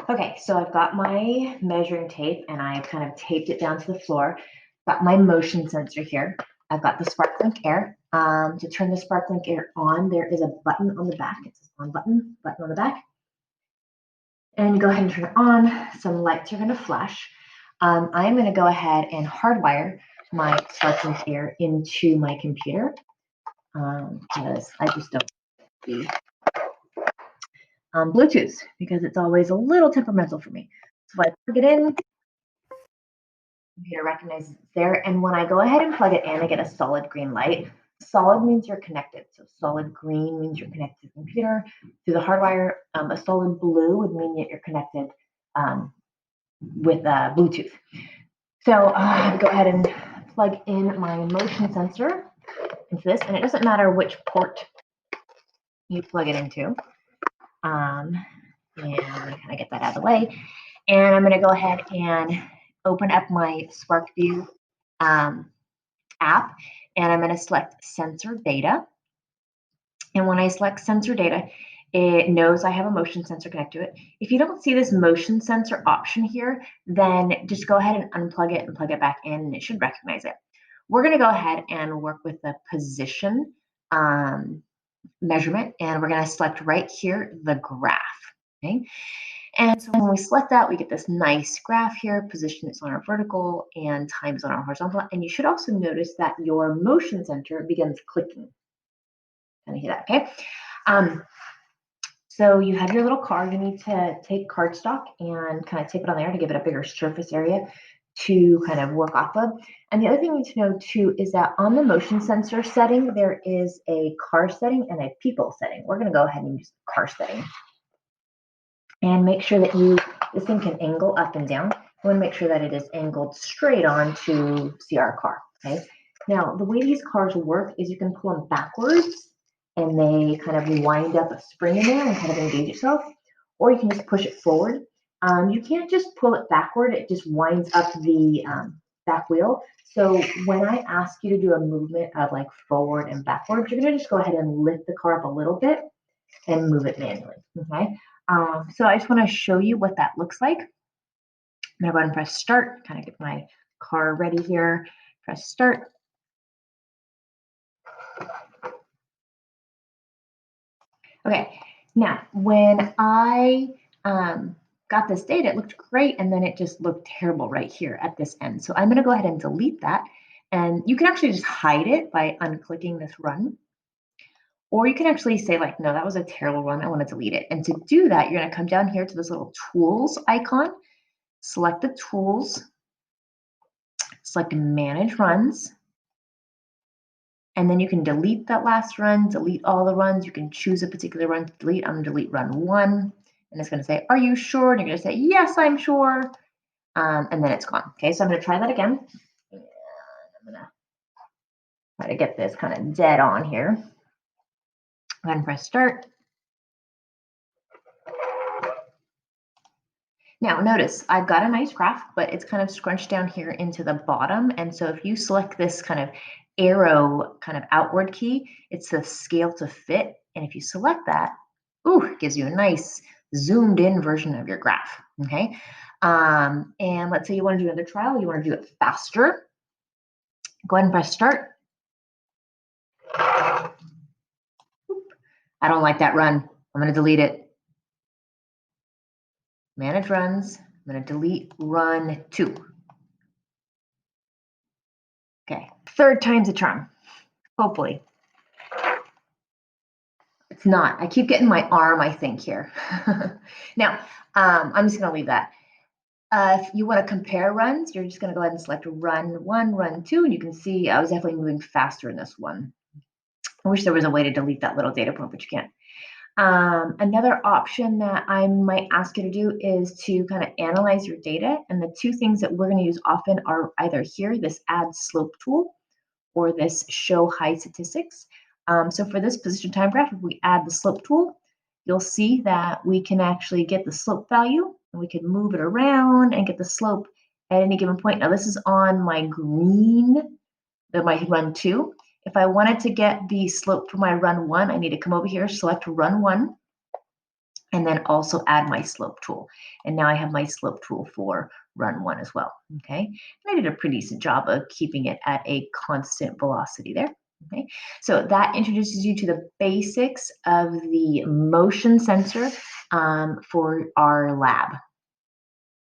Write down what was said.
Okay, so I've got my measuring tape and I've kind of taped it down to the floor. Got my motion sensor here. I've got the SparkLink Air. To turn the SparkLink Air on, there is a button on the back. It says on button on the back. And you go ahead and turn it on. Some lights are going to flash. I'm going to go ahead and hardwire my SparkLink Air into my computer because I just don't see Bluetooth because it's always a little temperamental for me. So I plug it in. Computer recognizes it's there, and when I go ahead and plug it in, I get a solid green light. Solid means you're connected, so solid green means you're connected to the computer through the hardwire. A solid blue would mean that you're connected with Bluetooth. So I go ahead and plug in my motion sensor into this, and it doesn't matter which port you plug it into. And I'm going to kind of get that out of the way, and I'm going to go ahead and open up my SparkView app, and I'm going to select sensor data. And when I select sensor data, it knows I have a motion sensor connected to it. If you don't see this motion sensor option here, then just go ahead and unplug it and plug it back in, and it should recognize it. We're going to go ahead and work with the position measurement, and we're going to select right here the graph. Okay. And so when we select that, we get this nice graph here. Position is on our vertical and time is on our horizontal. And you should also notice that your motion sensor begins clicking. Kind of hear that, okay? So you have your little card. You need to take cardstock and kind of tape it on there to give it a bigger surface area to kind of work off of. And the other thing you need to know too is that on the motion sensor setting, there is a car setting and a people setting. We're going to go ahead and use car setting. And make sure that this thing can angle up and down. You want to make sure that it is angled straight on to see our car, okay? Now, the way these cars work is you can pull them backwards and they kind of wind up a spring in there and kind of engage itself, or you can just push it forward. You can't just pull it backward, it just winds up the back wheel. So when I ask you to do a movement of like forward and backwards, you're gonna just go ahead and lift the car up a little bit and move it manually, okay? So I just want to show you what that looks like. I'm going to go ahead and press start, kind of get my car ready here. Press start. Okay, now when I got this data, it looked great, and then it just looked terrible right here at this end. So I'm going to go ahead and delete that. And you can actually just hide it by unclicking this run. Or you can actually say like, no, that was a terrible run. I want to delete it. And to do that, you're going to come down here to this little tools icon, select the tools, select manage runs, and then you can delete that last run, delete all the runs. You can choose a particular run to delete. I'm going to delete run 1, and it's going to say, are you sure? And you're going to say, yes, I'm sure. And then it's gone. Okay, so I'm going to try that again. And I'm going to try to get this kind of dead on here. Go ahead and press start. Now notice I've got a nice graph, but it's kind of scrunched down here into the bottom. And so if you select this kind of arrow kind of outward key, it's the scale to fit. And if you select that, it gives you a nice zoomed in version of your graph, okay? And let's say you want to do another trial, you want to do it faster. Go ahead and press start. I don't like that run. I'm going to delete it. Manage runs. I'm going to delete run 2. Okay, third time's a charm, hopefully. It's not. I keep getting my arm, I think, here. Now, I'm just going to leave that. If you want to compare runs, you're just going to go ahead and select run 1, run 2, and you can see I was definitely moving faster in this one. I wish there was a way to delete that little data point, but you can't. Another option that I might ask you to do is to kind of analyze your data. And the two things that we're going to use often are either here, this add slope tool, or this show high statistics. So for this position time graph, if we add the slope tool, you'll see that we can actually get the slope value, and we can move it around and get the slope at any given point. Now this is on my green, my run 2. If I wanted to get the slope for my run 1, I need to come over here, select run 1, and then also add my slope tool. And now I have my slope tool for run 1 as well, okay? And I did a pretty decent job of keeping it at a constant velocity there. Okay, so that introduces you to the basics of the motion sensor for our lab.